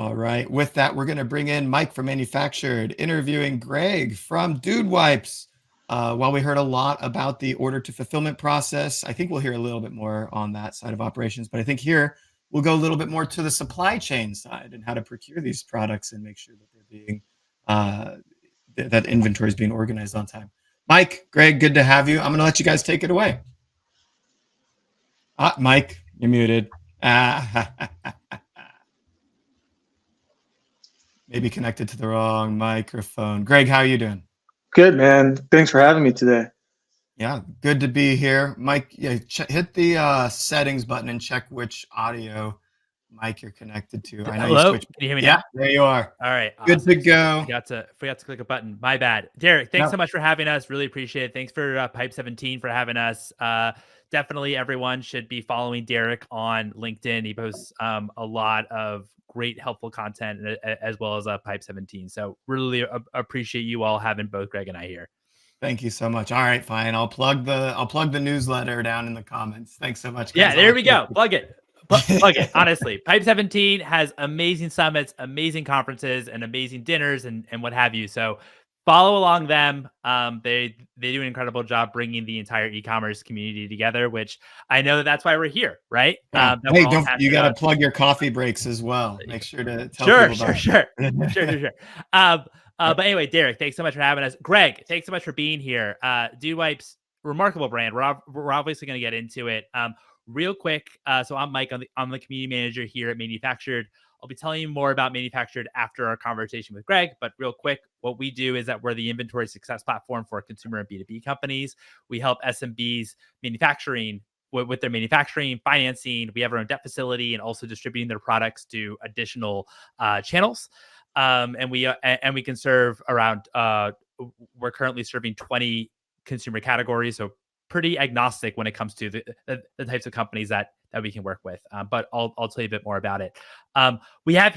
All right. With that, we're going to bring in Mike from Manufactured, interviewing Greg from Dude Wipes. While we heard a lot about the order to fulfillment process, I think we'll hear a little bit more on that side of operations. But I think here we'll go a little bit more to the supply chain side and how to procure these products and make sure that they're being that inventory is being organized on time. Mike, Greg, good to have you. I'm going to let you guys take it away. Mike, you're muted. Maybe connected to the wrong microphone. Greg, how are you doing? Good, man. Thanks for having me today. Yeah, good to be here. Mike, yeah, hit the settings button and check which audio mic you're connected to. I know Hello? you switched. Can you hear me Yeah, now? there you are. All right. Good Awesome. to go. Forgot to click a button. My bad. Derek, thanks No. so much for having us. Really appreciate it. Thanks for Pipe 17 for having us. Definitely everyone should be following Derek on LinkedIn. He posts a lot of great, helpful content as well as Pipe 17. So really appreciate you all having both Greg and I here. Thank you so much. All right, fine. I'll plug the newsletter down in the comments. Thanks so much, guys. Yeah, there we go. Plug it. Plug it. Honestly, Pipe 17 has amazing summits, amazing conferences, and amazing dinners and what have you. So follow along them. They do an incredible job bringing the entire e-commerce community together, which I know that's why we're here, right? Yeah. Hey, you got to plug your coffee breaks as well. Make sure to tell people about it. Sure. But anyway, Derek, thanks so much for having us. Greg, thanks so much for being here. Dude Wipes, remarkable brand. We're obviously going to get into it. Real quick, so I'm Mike. I'm the community manager here at Manufactured. I'll be telling you more about Manufactured after our conversation with Greg, but real quick, what we do is that we're the inventory success platform for consumer and B2B companies. We help SMBs manufacturing with their manufacturing, financing. We have our own debt facility and also distributing their products to additional channels. And we can serve around, we're currently serving 20 consumer categories. So pretty agnostic when it comes to the types of companies that we can work with. But I'll tell you a bit more about it. We have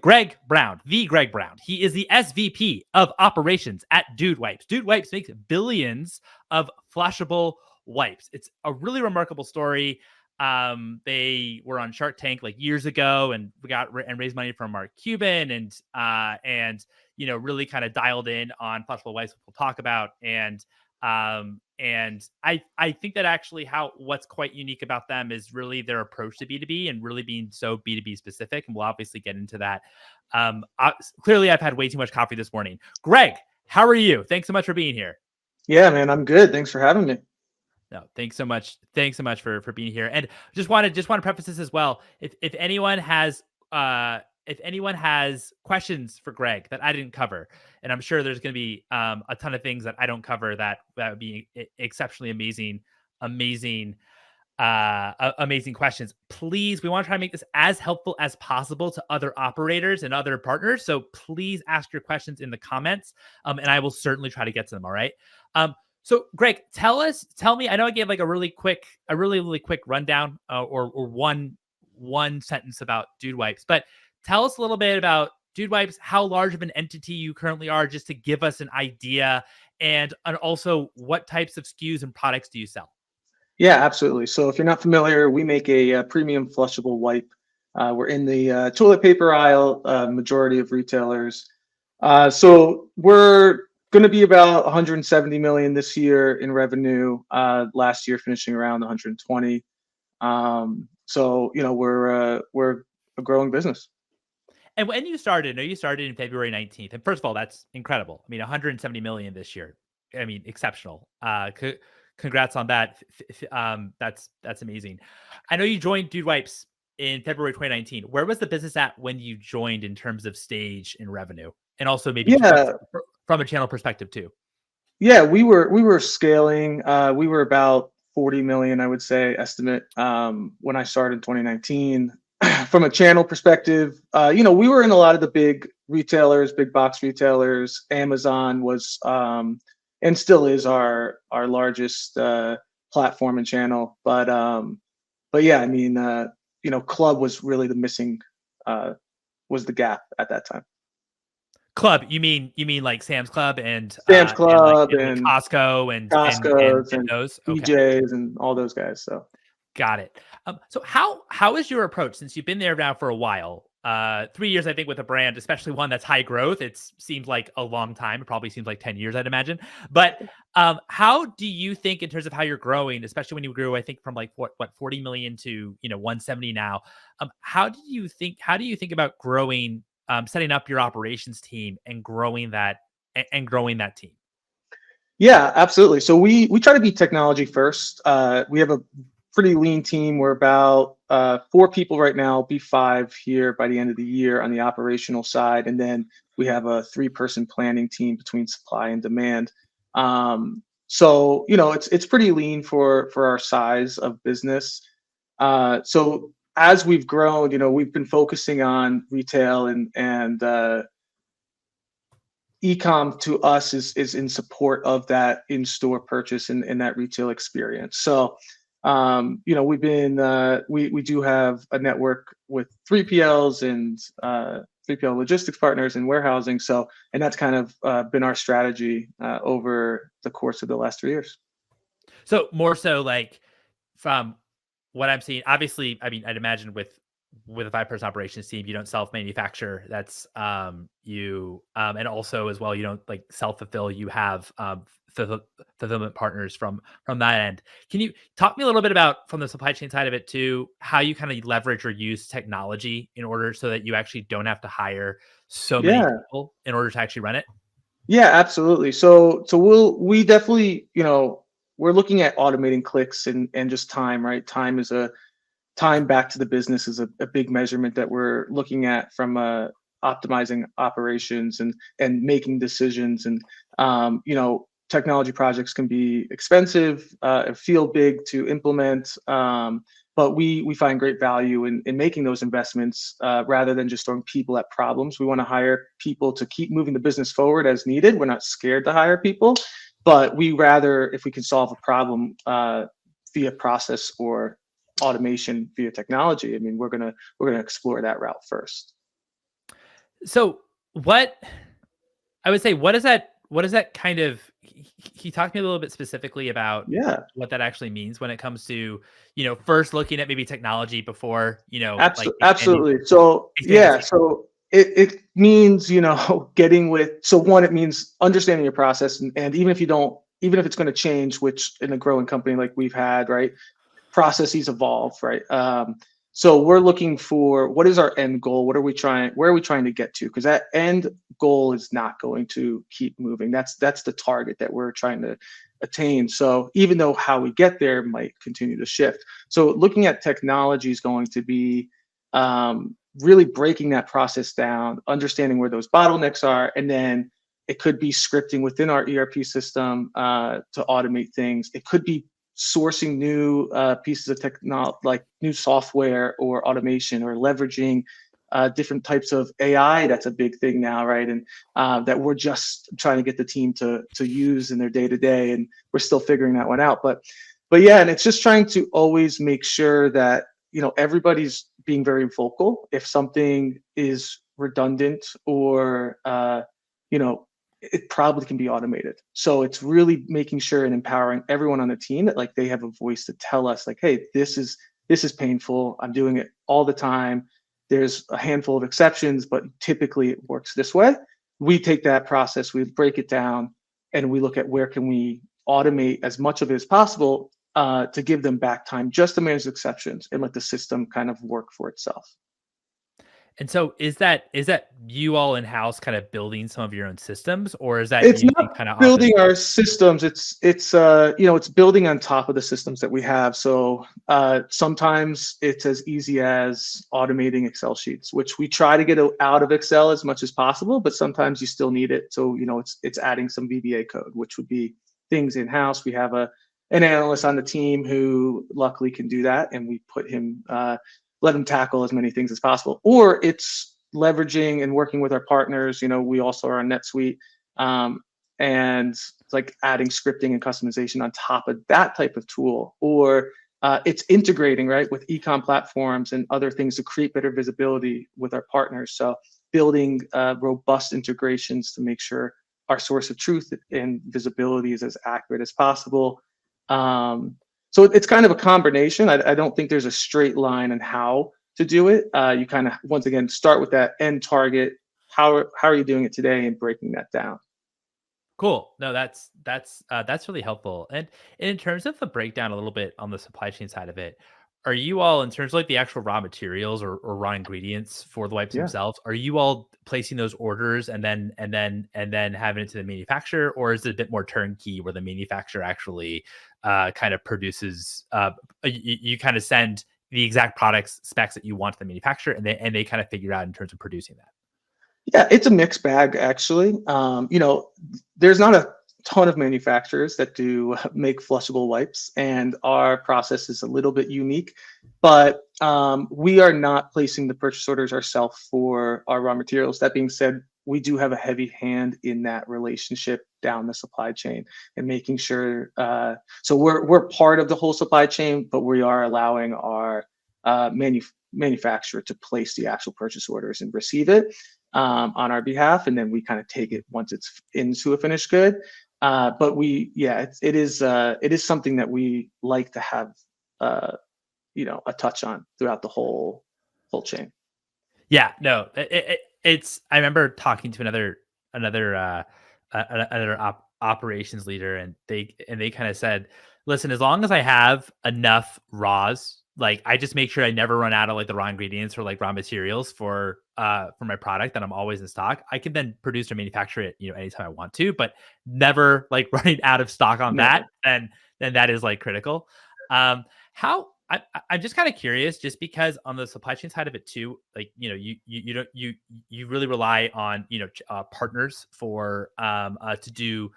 Greg Brown, the Greg Brown. He is the SVP of Operations at Dude Wipes. Dude Wipes makes billions of flushable wipes. It's a really remarkable story. They were on Shark Tank like years ago and raised money from Mark Cuban and really kind of dialed in on flushable wipes, which we'll talk about. And I think that actually what's quite unique about them is really their approach to B2B and really being so B2B specific. And we'll obviously get into that. Clearly I've had way too much coffee this morning. Greg, how are you? Thanks so much for being here. Yeah, man, I'm good. Thanks for having me. No, thanks so much. Thanks so much for being here. And just want to preface this as well. If anyone has questions for Greg that I didn't cover, and I'm sure there's going to be a ton of things that I don't cover that would be exceptionally amazing questions. Please, we want to try to make this as helpful as possible to other operators and other partners. So please ask your questions in the comments, and I will certainly try to get to them. All right. So Greg, tell me, I know I gave like a really quick rundown or one sentence about Dude Wipes, but tell us a little bit about Dude Wipes, how large of an entity you currently are, just to give us an idea, and also what types of SKUs and products do you sell? Yeah, absolutely. So if you're not familiar, we make a premium flushable wipe. We're in the toilet paper aisle, majority of retailers. So we're going to be about 170 million this year in revenue. Last year finishing around 120. So we're a growing business. And when you started, I know you started in February 19th. And first of all, that's incredible. I mean, 170 million this year. I mean, exceptional. Congrats on that. That's amazing. I know you joined Dude Wipes in February 2019. Where was the business at when you joined in terms of stage and revenue? And also maybe from a channel perspective too. Yeah, we were scaling. We were about 40 million, I would say, estimate when I started in 2019. From a channel perspective, we were in a lot of the big retailers, big box retailers. Amazon was and still is our largest platform and channel. But yeah, I mean, club was really the missing was the gap at that time. Club, you mean like Sam's Club and Sam's Club and Costco and those DJs and all those guys. So got it. So how is your approach, since you've been there now for a while? 3 years, I think, with a brand, especially one that's high growth. It seems like a long time. It probably seems like 10 years, I'd imagine. But how do you think, in terms of how you're growing, especially when you grew, I think, from like what 40 million to 170 now? How do you think about growing, setting up your operations team and growing that team? Yeah, absolutely. So we try to be technology first. We have a pretty lean team. We're about 4 people right now, be 5 here by the end of the year on the operational side. And then we have a 3-person planning team between supply and demand. So, it's pretty lean for our size of business. So as we've grown, we've been focusing on retail and ecom to us is in support of that in-store purchase and that retail experience. So, we've been we do have a network with 3PLs and 3PL logistics partners and warehousing. So, and that's kind of been our strategy over the course of the last 3 years. So more so, like, from what I'm seeing, obviously, I mean, I'd imagine with a 5-person operations team, you don't self-manufacture. That's you, and also as well, you don't like self-fulfill. You have fulfillment partners from that end. Can you talk me a little bit about, from the supply chain side of it too, how you kind of leverage or use technology in order so that you actually don't have to hire so many Yeah. people in order to actually run it? Yeah, absolutely. So we definitely, we're looking at automating clicks and just time, right? Time back to the business is a big measurement that we're looking at from optimizing operations and making decisions. And technology projects can be expensive, feel big to implement, but we find great value in making those investments rather than just throwing people at problems. We want to hire people to keep moving the business forward as needed. We're not scared to hire people, but we rather, if we can solve a problem via process or automation via technology, I mean, we're gonna explore that route first. So what I would say, what is that kind of, can you talk to me a little bit specifically about Yeah, what that actually means when it comes to, first looking at maybe technology before, like absolutely. So expanding yeah, so it means getting with. So one, it means understanding your process, and even if it's going to change, which in a growing company like we've had, right, processes evolve, right? So we're looking for, what is our end goal? Where are we trying to get to? Because that end goal is not going to keep moving. That's the target that we're trying to attain. So even though how we get there might continue to shift. So looking at technology is going to be really breaking that process down, understanding where those bottlenecks are, and then it could be scripting within our ERP system to automate things. It could be sourcing new pieces of technology, like new software or automation, or leveraging different types of AI. That's a big thing now, right? And that we're just trying to get the team to use in their day to day, and we're still figuring that one out. But yeah, and it's just trying to always make sure that everybody's being very vocal if something is redundant or it probably can be automated. So it's really making sure and empowering everyone on the team that, like, they have a voice to tell us, like, hey, this is painful. I'm doing it all the time. There's a handful of exceptions, but typically it works this way. We take that process, we break it down, and we look at where can we automate as much of it as possible to give them back time just to manage exceptions and let the system kind of work for itself. And so is that you all in-house kind of building some of your own systems, or is that It's using not kind of building our systems. It's building on top of the systems that we have. So sometimes it's as easy as automating Excel sheets, which we try to get out of Excel as much as possible, but sometimes you still need it. So it's adding some VBA code, which would be things in-house. We have an analyst on the team who luckily can do that, and we put him let him tackle as many things as possible. Or it's leveraging and working with our partners. We also are on NetSuite, and it's like adding scripting and customization on top of that type of tool. Or it's integrating, right, with ecom platforms and other things to create better visibility with our partners. So building robust integrations to make sure our source of truth and visibility is as accurate as possible. So it's kind of a combination. I don't think there's a straight line on how to do it. You kind of, once again, start with that end target. How are you doing it today, and breaking that down. Cool. No, that's really helpful. And in terms of the breakdown a little bit on the supply chain side of it, are you all, in terms of like the actual raw materials or raw ingredients for the wipes Yeah. themselves, are you all placing those orders and then having it to the manufacturer, or is it a bit more turnkey where the manufacturer actually kind of produces you kind of send the exact products specs that you want to the manufacturer, and they kind of figure out in terms of producing that? Yeah, it's a mixed bag, actually. There's not a ton of manufacturers that do make flushable wipes, and our process is a little bit unique. But we are not placing the purchase orders ourselves for our raw materials. That being said, we do have a heavy hand in that relationship down the supply chain and making sure. So we're part of the whole supply chain, but we are allowing our manufacturer to place the actual purchase orders and receive it on our behalf, and then we kind of take it once it's into a finished good. But it is something that we like to have a touch on throughout the whole chain. Yeah, no, it's. I remember talking to another operations leader, and they kind of said, "Listen, as long as I have enough raws, like I just make sure I never run out of like the raw ingredients or like raw materials for my product, that I'm always in stock. I can then produce or manufacture it, anytime I want to, but never like running out of stock on Never. that. Then that is like critical. How I'm just kind of curious, just because on the supply chain side of it too, like you don't you really rely on partners for to do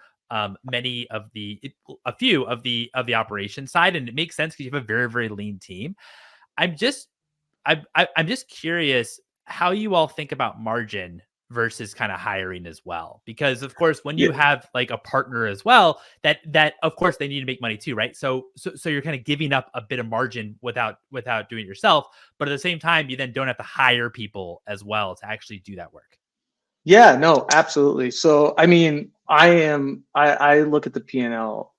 many of a few of the operation side, and it makes sense because you have a very, very lean team. I'm just I'm just curious how you all think about margin versus kind of hiring as well, because of course when you Yeah, have like a partner as well, that of course they need to make money too, right? So you're kind of giving up a bit of margin without doing it yourself, but at the same time you then don't have to hire people as well to actually do that work. yeah, no, absolutely. So I mean, I look at the P&L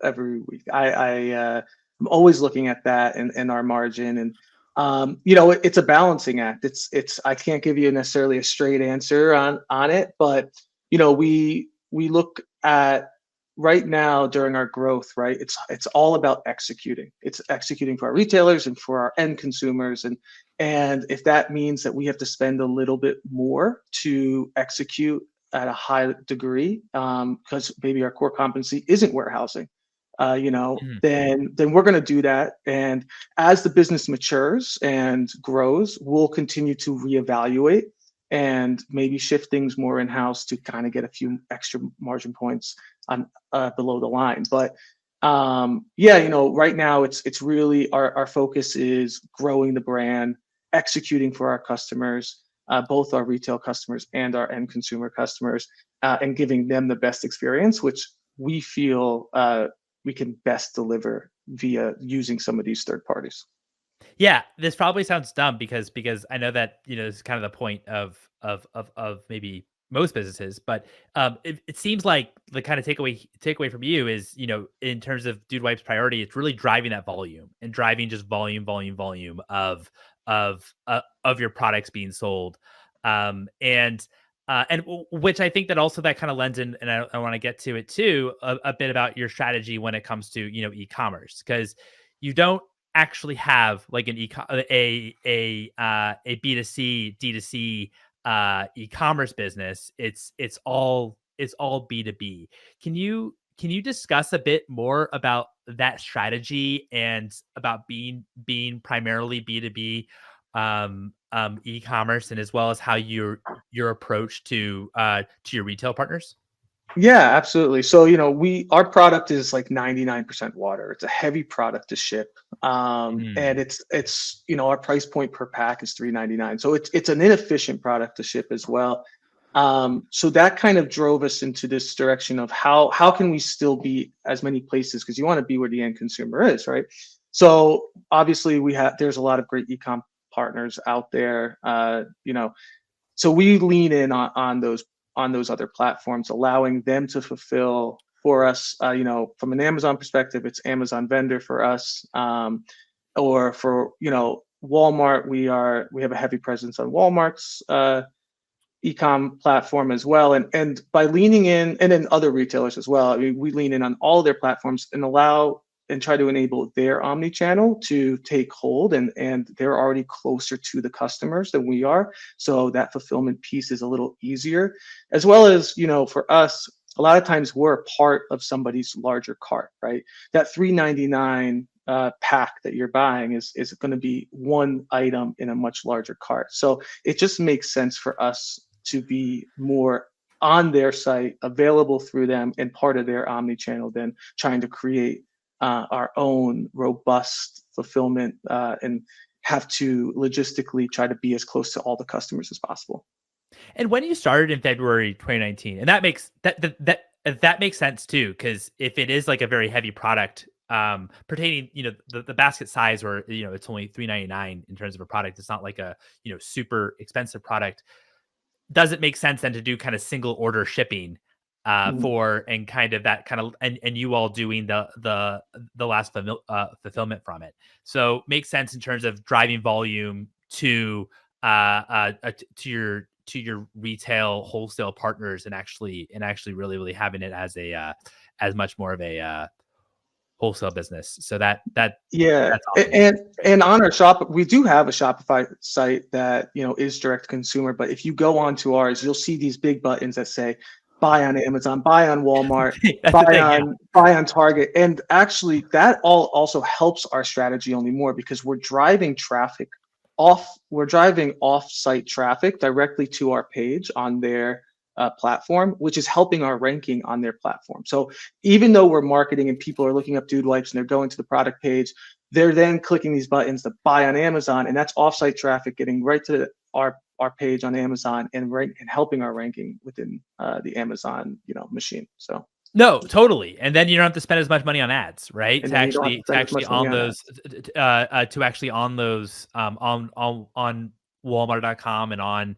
every week. I'm always looking at that and our margin, and it's a balancing act. It's I can't give you necessarily a straight answer on it, but we look at right now during our growth, right? It's all about executing. It's executing for our retailers and for our end consumers, and if that means that we have to spend a little bit more to execute at a high degree, because maybe our core competency isn't warehousing, Mhm. then we're going to do that. And as the business matures and grows, we'll continue to reevaluate and maybe shift things more in house to kind of get a few extra margin points on below the line. But right now it's really our focus is growing the brand, executing for our customers, both our retail customers and our end consumer customers, and giving them the best experience, which we feel we can best deliver via using some of these third parties. Yeah, this probably sounds dumb because I know that this is kind of the point of maybe most businesses, but it seems like the kind of takeaway from you is, in terms of Dude Wipe's priority, it's really driving that volume and driving just volume of your products being sold, which I think that also that kind of lends in, and I want to get to it too, a bit about your strategy when it comes to e-commerce, because you don't actually have like a B2C D2C e-commerce business. It's all B2B. Can you discuss a bit more about that strategy and about being primarily B2B e-commerce, and as well as how your approach to your retail partners? Yeah, absolutely. So, our product is like 99% water. It's a heavy product to ship. And Mm. it's our price point per pack is $3.99. So it's an inefficient product to ship as well. So that kind of drove us into this direction of how can we still be as many places, because you want to be where the end consumer is, right? So obviously there's a lot of great e-com partners out there. So we lean in on those other platforms, allowing them to fulfill for us. From an Amazon perspective, it's Amazon vendor for us, or for Walmart, we have a heavy presence on Walmart's ecom platform as well, and by leaning in, and then other retailers as well. I mean, we lean in on all their platforms and allow and try to enable their omni-channel to take hold, and they're already closer to the customers than we are, so that fulfillment piece is a little easier, as well as, for us, a lot of times we're a part of somebody's larger cart, right? That $3.99 pack that you're buying is going to be one item in a much larger cart, so it just makes sense for us to be more on their site, available through them, and part of their omni-channel than trying to create our own robust fulfillment and have to logistically try to be as close to all the customers as possible. And when you started in February 2019, and that makes sense too, because if it is like a very heavy product, pertaining, the basket size, or it's only $3.99 in terms of a product, it's not like a super expensive product. Does it make sense then to do kind of single order shipping for, and kind of that kind of, and you all doing the last fulfillment from it? So makes sense in terms of driving volume to your retail wholesale partners, and actually really having it as a as much more of a wholesale business. So that's awesome. And on our shop, we do have a Shopify site that is direct to consumer. But if you go onto ours, you'll see these big buttons that say buy on Amazon, buy on Walmart, buy on Target, and actually that all also helps our strategy only more, because we're driving off-site traffic directly to our page on their platform, which is helping our ranking on their platform. So even though we're marketing and people are looking up Dude Wipes and they're going to the product page, they're then clicking these buttons to buy on Amazon, and that's offsite traffic getting right to our page on Amazon, and helping our ranking within the Amazon machine. So no, totally. And then you don't have to spend as much money on ads, right? And To then you don't have actually, to spend as much money on those, on Walmart.com and on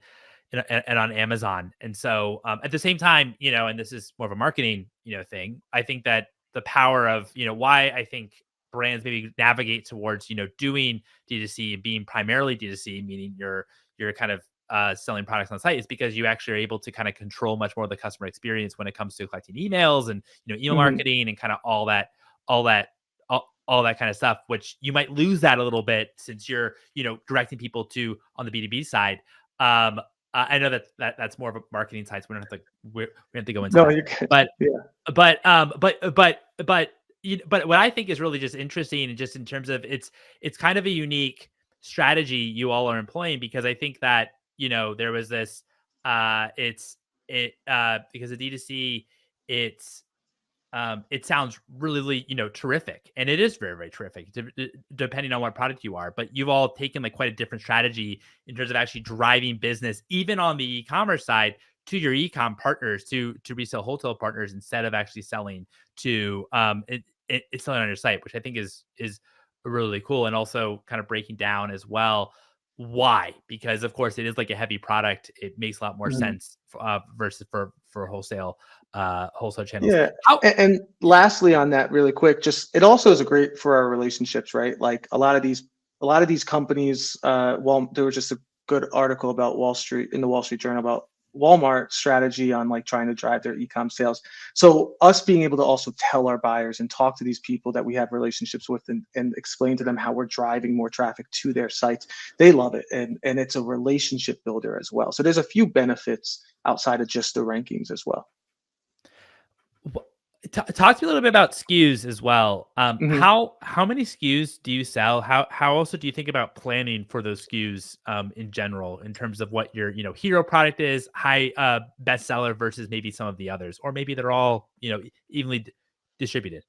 Amazon. And so at the same time, and this is more of a marketing, thing, I think that the power of, why I think brands maybe navigate towards, doing D2C and being primarily D2C, meaning you're kind of selling products on the site, is because you actually are able to kind of control much more of the customer experience when it comes to collecting emails and, email marketing and kind of all that kind of stuff, which you might lose that a little bit since you're, directing people to on the B2B side. I know that's more of a marketing side, so we don't have to go into that. But what I think is really just interesting, and just in terms of it's kind of a unique strategy you all are employing, because I think that there was this because of D2C, it sounds really, terrific, and it is very, very terrific, depending on what product you are. But you've all taken like quite a different strategy in terms of actually driving business, even on the e-commerce side, to your e-com partners, to resale wholesale partners, instead of actually selling to it's selling on your site, which I think is really cool. And also kind of breaking down as well why, because of course it is like a heavy product. It makes a lot more sense versus for wholesale channels. Yeah. And lastly on that, really quick, just it also is great for our relationships, right? Like a lot of these companies, there was just a good article about in the Wall Street Journal about Walmart's strategy on like trying to drive their e-com sales. So us being able to also tell our buyers and talk to these people that we have relationships with, and explain to them how we're driving more traffic to their sites, they love it. And it's a relationship builder as well. So there's a few benefits outside of just the rankings as well. Talk to me a little bit about SKUs as well. How many SKUs do you sell? How also do you think about planning for those SKUs in general, in terms of what your hero product is, high bestseller versus maybe some of the others, or maybe they're all evenly distributed?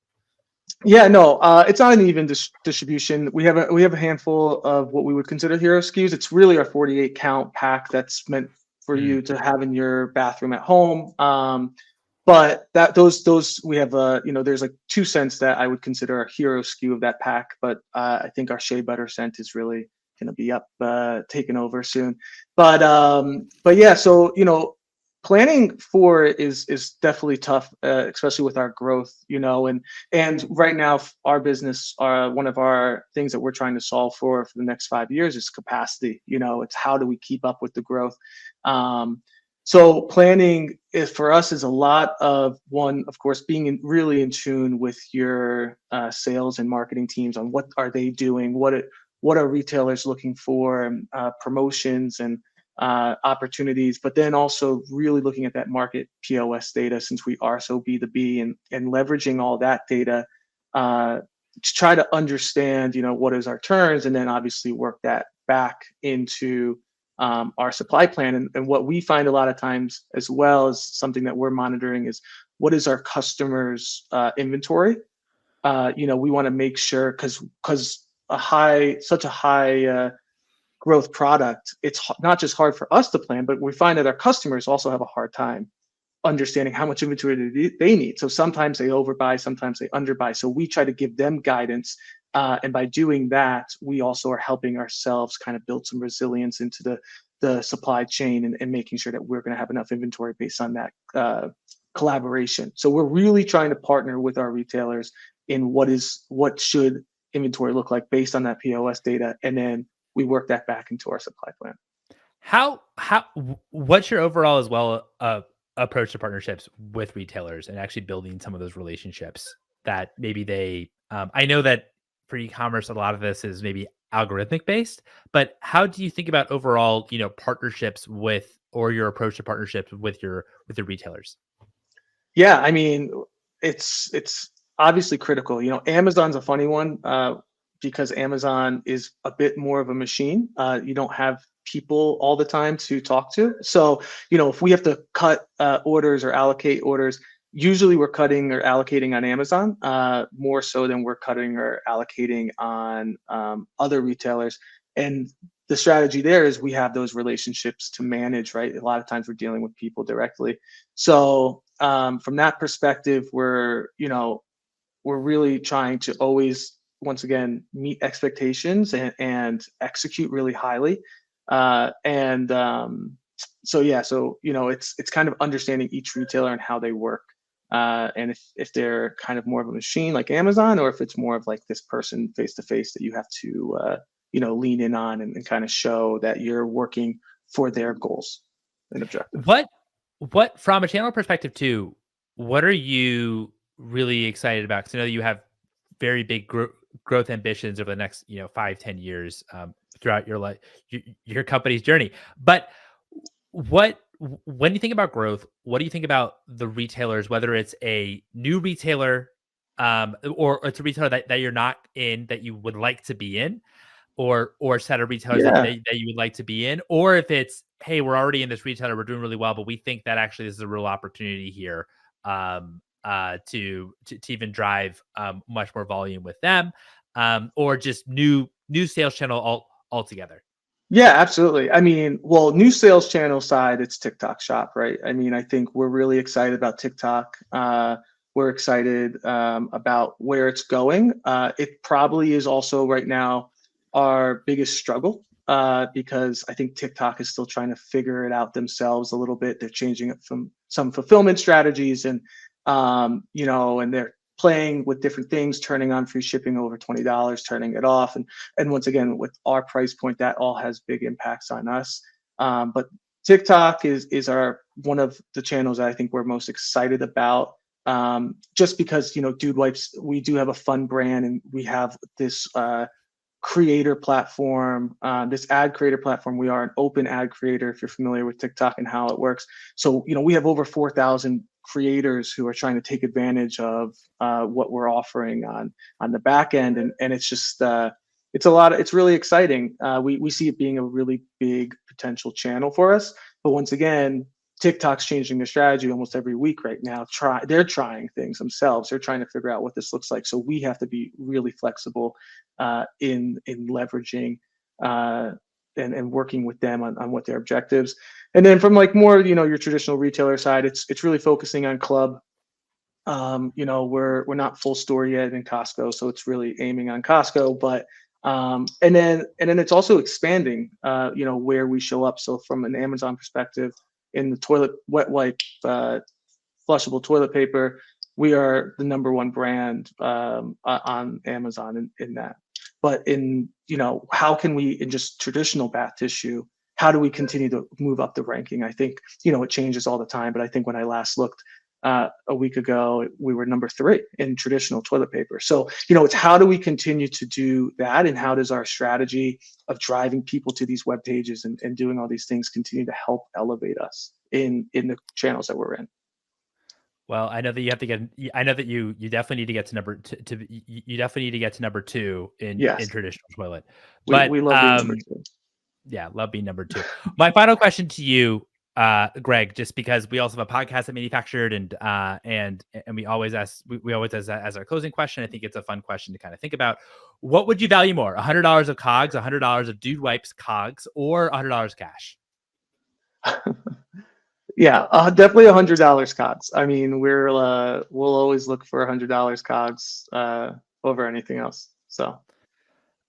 Yeah, no, it's not an even distribution. We have a handful of what we would consider hero SKUs. It's really our 48 count pack that's meant for you to have in your bathroom at home. But those we have there's like 2 scents that I would consider a hero SKU of that pack. But I think our shea butter scent is really going to be taken over soon. But yeah, so planning for it is definitely tough, especially with our growth, and right now our business, one of our things that we're trying to solve for the next 5 years is capacity. It's how do we keep up with the growth. So planning is for us is a lot of one, of course, being really in tune with your sales and marketing teams on what are they doing, what are retailers looking for, promotions and opportunities, but then also really looking at that market POS data, since we are so B2B, and leveraging all that data to try to understand, what is our turns, and then obviously work that back into our supply plan. And what we find a lot of times as well as something that we're monitoring is what is our customers' inventory. We want to make sure, because such a high growth product, it's not just hard for us to plan, but we find that our customers also have a hard time understanding how much inventory they need. So sometimes they overbuy, sometimes they underbuy. So we try to give them guidance. And by doing that, we also are helping ourselves kind of build some resilience into the supply chain, and making sure that we're going to have enough inventory based on that collaboration. So we're really trying to partner with our retailers in what should inventory look like based on that POS data, and then we work that back into our supply plan. What's your overall as well approach to partnerships with retailers and actually building some of those relationships that maybe they I know that for e-commerce a lot of this is maybe algorithmic based, but how do you think about overall partnerships with, or your approach to partnerships with the retailers? Yeah, I mean, it's obviously critical. Amazon's a funny one, because Amazon is a bit more of a machine. You don't have people all the time to talk to. So, if we have to cut orders or allocate orders, usually we're cutting or allocating on Amazon, more so than we're cutting or allocating on other retailers. And the strategy there is we have those relationships to manage, right? A lot of times we're dealing with people directly. So from that perspective, we're really trying to always, once again, meet expectations and execute really highly. It's kind of understanding each retailer and how they work. And if they're kind of more of a machine like Amazon, or if it's more of like this person face to face that you have to lean in on, and kind of show that you're working for their goals and objectives. What from a channel perspective too, what are you really excited about? Because I know you have very big growth ambitions over the next 5-10 years throughout your life, your company's journey. But when you think about growth, what do you think about the retailers, whether it's a new retailer or it's a retailer that you're not in, that you would like to be in, or a set of retailers that you would like to be in, or if it's, hey, we're already in this retailer, we're doing really well, but we think that actually this is a real opportunity here to even drive much more volume with them, or just new sales channel altogether. Yeah, absolutely. I mean, well, new sales channel side, it's TikTok Shop, right? I mean, I think we're really excited about TikTok. We're excited about where it's going. It probably is also right now our biggest struggle, because I think TikTok is still trying to figure it out themselves a little bit. They're changing it from some fulfillment strategies, and and they're playing with different things, turning on free shipping over $20, turning it off, and once again, with our price point, that all has big impacts on us. But TikTok is our one of the channels that I think we're most excited about, just because Dude Wipes, we do have a fun brand, and we have this creator platform, this ad creator platform. We are an open ad creator, if you're familiar with TikTok and how it works. So we have over 4,000 creators who are trying to take advantage of what we're offering on the back end, and it's just it's really exciting. We see it being a really big potential channel for us, but once again, TikTok's changing their strategy almost every week right now. They're trying things themselves. They're trying to figure out what this looks like. So we have to be really flexible in leveraging and working with them on what their objectives. And then from like more your traditional retailer side, it's really focusing on club. We're not full store yet in Costco, so it's really aiming on Costco. But and then it's also expanding where we show up. So from an Amazon perspective, in the toilet wet wipe, flushable toilet paper, we are the #1 brand on Amazon in that. But in, how can we, in just traditional bath tissue, how do we continue to move up the ranking? I think, it changes all the time, but I think when I last looked a week ago, we were #3 in traditional toilet paper. So, it's how do we continue to do that, and how does our strategy of driving people to these web pages and doing all these things continue to help elevate us in the channels that we're in? Well, I know that you have to get. I know that you definitely need to get to you definitely need to get to #2 in Yes, traditional toilet. we, But we love being #2. yeah, love being #2. My final question to you, Greg, just because we also have a podcast that manufactured, and we always ask we always as our closing question. I think it's a fun question to kind of think about. What would you value more, $100 of COGS, $100 of Dude Wipes COGS, or $100 cash? Yeah, definitely $100 COGS. I mean, we'll always look for $100 COGS over anything else. So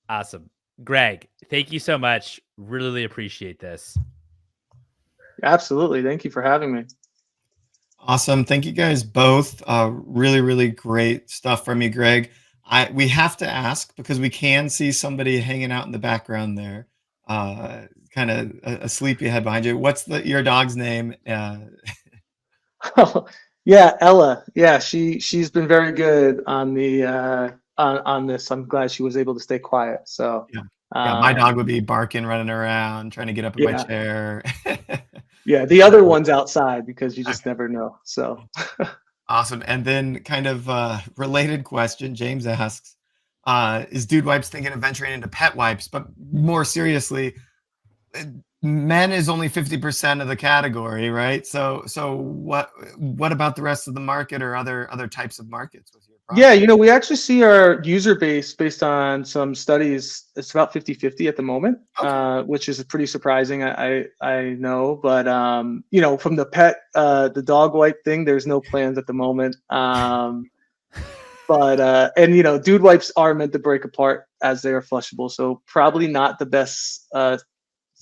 Awesome, Greg. Thank you so much. Really appreciate this. absolutely, thank you for having me. Awesome. Thank you guys both. Really, really great stuff from you, Greg. We have to ask because we can see somebody hanging out in the background there, kind of a sleepy head behind you. What's your dog's name? Yeah, Ella. Yeah, she's been very good on the on this. I'm glad she was able to stay quiet. So Yeah, my dog would be barking, running around, trying to get up in my yeah, chair. yeah. The other one's outside because you just never know. So Awesome. And then kind of related question, James asks, is Dude Wipes thinking of venturing into pet wipes? But more seriously, men is only 50% of the category, right? So what about the rest of the market or other types of markets with your product? yeah, we actually see our user base based on some studies. It's about 50-50 at the moment, which is pretty surprising. I know, but from the the dog wipe thing, there's no plans at the moment. But Dude Wipes are meant to break apart as they are flushable, so probably not the best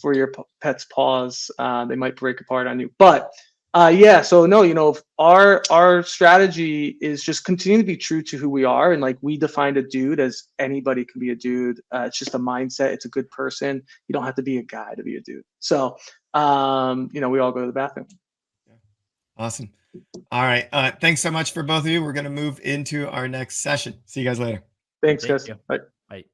for your pet's paws. They might break apart on you, but yeah. So no, our strategy is just continue to be true to who we are, and like we defined a dude as anybody can be a dude. It's just a mindset. It's a good person. You don't have to be a guy to be a dude. So we all go to the bathroom. Awesome. All right. Thanks so much for both of you. We're going to move into our next session. See you guys later. Thanks, Thank guys. you. Bye. Bye.